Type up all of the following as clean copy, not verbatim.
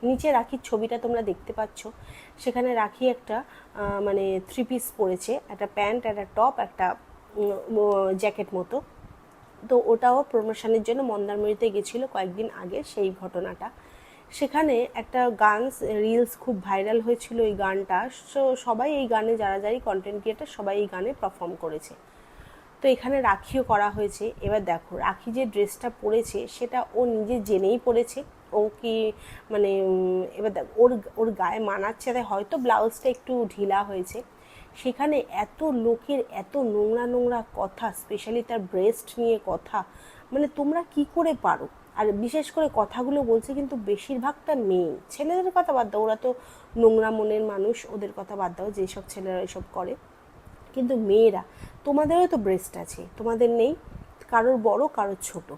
নিচে রাখির ছবিটা তোমরা দেখতে পাচ্ছ, সেখানে রাখি একটা মানে 3 পিস পরেছে, একটা প্যান্ট, একটা টপ, একটা জ্যাকেট মতো। তো ওটাও প্রমোশনের জন্য মন্দারমণিতে গেছিলো কয়েকদিন আগে, সেই ঘটনাটা। সেখানে একটা গান রিলস খুব ভাইরাল হয়েছিল এই গানটা। সবাই এই গানে, যারা যারাই কন্টেন্ট ক্রিয়েটার সবাই এই গানে পারফর্ম করেছে। তো এখানে রাখিও করা হয়েছে। এবার দেখো রাখি যে ড্রেসটা পরেছে সেটা ও নিজে জেনেই পরেছে। ও কি মানে এবার দেখ ওর ওর গায়ে মানাচ্ছে, তাই হয়তো ব্লাউজটা একটু ঢিলা হয়েছে। সেখানে এত লোকের এত নোংরা নোংরা কথা, স্পেশালি তার ব্রেস্ট নিয়ে কথা, মানে তোমরা কি করে পারো? আর বিশেষ করে কথাগুলো বলছে কিন্তু বেশিরভাগটা মেয়ে। ছেলেদের কথা বাদ দাও, ওরা তো নোংরা মনের মানুষ, ওদের কথা বাদ দাও, যেসব ছেলেরা এসব করে। কিন্তু মেয়েরা, তোমাদেরও তো ব্রেস্ট আছে, তোমাদের নেই? কারোর বড় কারোর ছোট,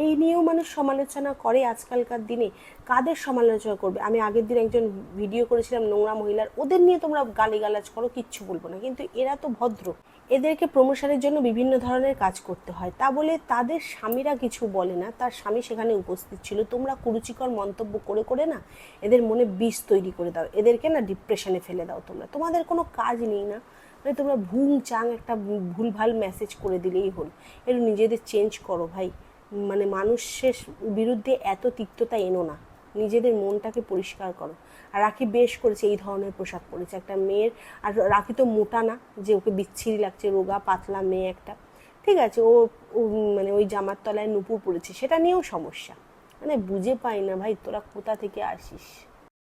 এই নিয়েও মানুষ সমালোচনা করে আজকালকার দিনে। কাদের সমালোচনা করবে? আমি আগের দিন একজন ভিডিও করেছিলাম নোংরা মহিলার, ওদের নিয়ে তোমরা গালিগালাজ করো, কিচ্ছু বলবো না, কিন্তু এরা তো ভদ্র। এদেরকে প্রমোশনের জন্য বিভিন্ন ধরনের কাজ করতে হয়, তা বলে তাদের স্বামীরা কিছু বলে না। তার স্বামী সেখানে উপস্থিত ছিল। তোমরা কুরুচিকর মন্তব্য করে করে না এদের মনে বিষ তৈরি করে দাও, এদেরকে না ডিপ্রেশনে ফেলে দাও। তোমাদের কোনো কাজ নেই না, মানে তোমরা ভুং চাং একটা ভুলভাল মেসেজ করে দিলেই হল। একটু নিজেদের চেঞ্জ করো ভাই, মানে মানুষের বিরুদ্ধে এত তিক্ততা এনো না, নিজেদের মনটাকে পরিষ্কার করো। আর রাখি বেশ করেছে এই ধরনের পোশাক পরেছে একটা মেয়ের। আর রাখি তো মোটা না যে ওকে বিচ্ছিরি লাগছে, রোগা পাতলা মেয়ে একটা। ঠিক আছে, ও মানে ওই জামার তলায় নুপুর পড়েছে, সেটা নিয়েও সমস্যা। মানে বুঝে পাই না ভাই, তোরা কোথা থেকে আসিস।